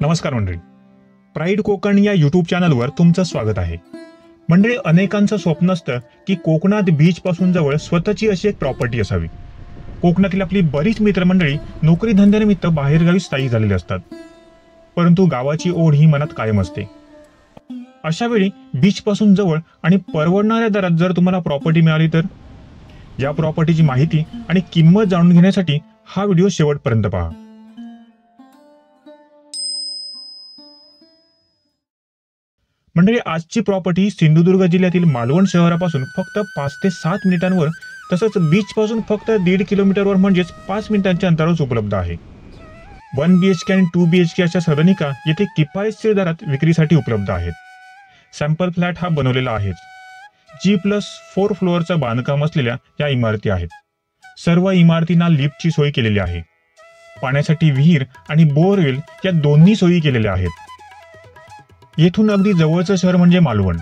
नमस्कार मंडळी, प्राईड कोकण या यूट्यूब चॅनलवर तुमचं स्वागत आहे. मंडळी, अनेकांचं स्वप्न असतं की कोकणात बीच पासून जवळ स्वतःची अशी एक प्रॉपर्टी असावी. कोकणातील आपली बरीच मित्रमंडळी नोकरी धंद्यानिमित्त बाहेरगावी स्थायिक झालेली असतात, परंतु गावाची ओढ ही मनात कायम असते. अशा वेळी बीच पासून जवळ आणि परवडणाऱ्या दरात जर तुम्हाला प्रॉपर्टी मिळाली तर या प्रॉपर्टीची माहिती आणि किंमत जाणून घेण्यासाठी हा व्हिडिओ शेवटपर्यंत पहा. मंडळी, आजची प्रॉपर्टी सिंधुदुर्ग जिल्ह्यातील मालवण शहरापासून फक्त 5 ते 7 मिनिटांवर, तसंच बीच पासून फक्त 1.5 किलोमीटरवर म्हणजेच 5 मिनिटांच्या अंतरावर उपलब्ध आहे. 1 BHK आणि 2 BHK अशा सदनिका येथे किफायतशीर दरात विक्रीसाठी उपलब्ध आहेत. सॅम्पल फ्लॅट हा बनवलेला आहेच. G+4 फ्लोअरचं बांधकाम असलेल्या या इमारती आहेत. सर्व इमारतींना लिफ्टची सोय केलेली आहे. पाण्यासाठी विहीर आणि बोअरवेल या दोन्ही सोयी केलेल्या आहेत. येथून अगदी जवळचं शहर म्हणजे मालवण.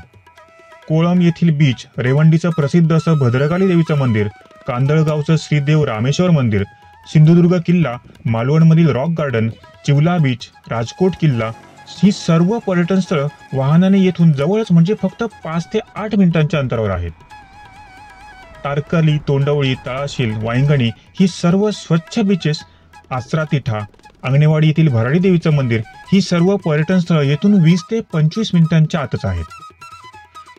कोळम येथील बीच, रेवंडीचं प्रसिद्ध असं भद्रकाली देवीचं मंदिर, कांदळगावचं श्रीदेव रामेश्वर मंदिर, सिंधुदुर्ग किल्ला, मालवणमधील rock garden, Chivla beach, Rajkot किल्ला ही सर्व पर्यटन स्थळं वाहनाने येथून जवळच म्हणजे फक्त 5 ते 8 मिनिटांच्या अंतरावर आहेत. तारकर्ली, तोंडवळी, तळाशील, वायंगणी ही सर्व स्वच्छ बीचेस, आसरा तिठा, अंगणेवाडी येथील भराडी देवीचं मंदिर ही सर्व पर्यटन स्थळं येथून 20 ते 25 मिनिटांच्या आतच आहेत.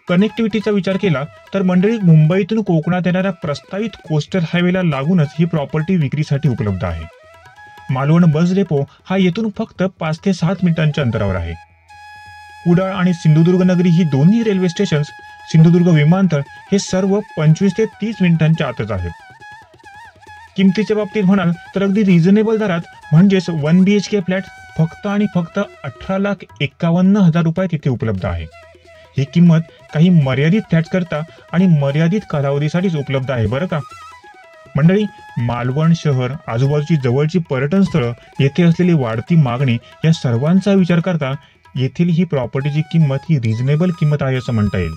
कनेक्टिव्हिटीचा विचार केला तर मंडळी, मुंबईतून कोकणात येणाऱ्या प्रस्तावित कोस्टल हायवेला लागूनच ही प्रॉपर्टी विक्रीसाठी उपलब्ध आहे. मालवण बस डेपो हा येथून फक्त 5 ते 7 मिनिटांच्या अंतरावर आहे. कुडाळ आणि सिंधुदुर्ग नगरी ही दोन्ही रेल्वे स्टेशन्स, सिंधुदुर्ग विमानतळ हे सर्व 25 ते 30 मिनिटांच्या आतच आहेत. किमतीच्या बाबतीत म्हणाल तर अगदी रिझनेबल दरात म्हणजेच 1 BHK फ्लॅट फक्त आणि फक्त 18,51,000 रुपयात इथे उपलब्ध आहे. ही किंमत काही मर्यादित फ्लॅट्स करता आणि मर्यादित कालावधीसाठीच उपलब्ध आहे बरं का. मंडळी, मालवण शहर, आजूबाजूची जवळची पर्यटन स्थळं, येथे असलेली वाढती मागणी या सर्वांचा विचार करता येथील ही प्रॉपर्टीची किंमत ही रिझनेबल किंमत आहे असं म्हणता येईल.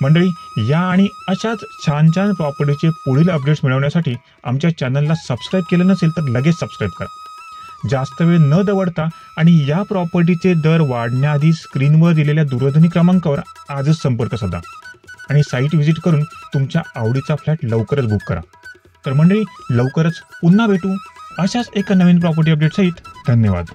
मंडळी, या आणि अशाच छान छान प्रॉपर्टीचे पुढील अपडेट्स मिळवण्यासाठी आमच्या चॅनलला सबस्क्राईब केलं नसेल तर लगेच सबस्क्राईब करा. जास्त वेळ न दवडता आणि या प्रॉपर्टीचे दर वाढण्याआधी स्क्रीनवर दिलेल्या दूरध्वनी क्रमांकावर आजच संपर्क साधा आणि साईट व्हिजिट करून तुमच्या आवडीचा फ्लॅट लवकरच बुक करा. तर मंडळी, लवकरच पुन्हा भेटू अशाच एका नवीन प्रॉपर्टी अपडेट सहित. धन्यवाद.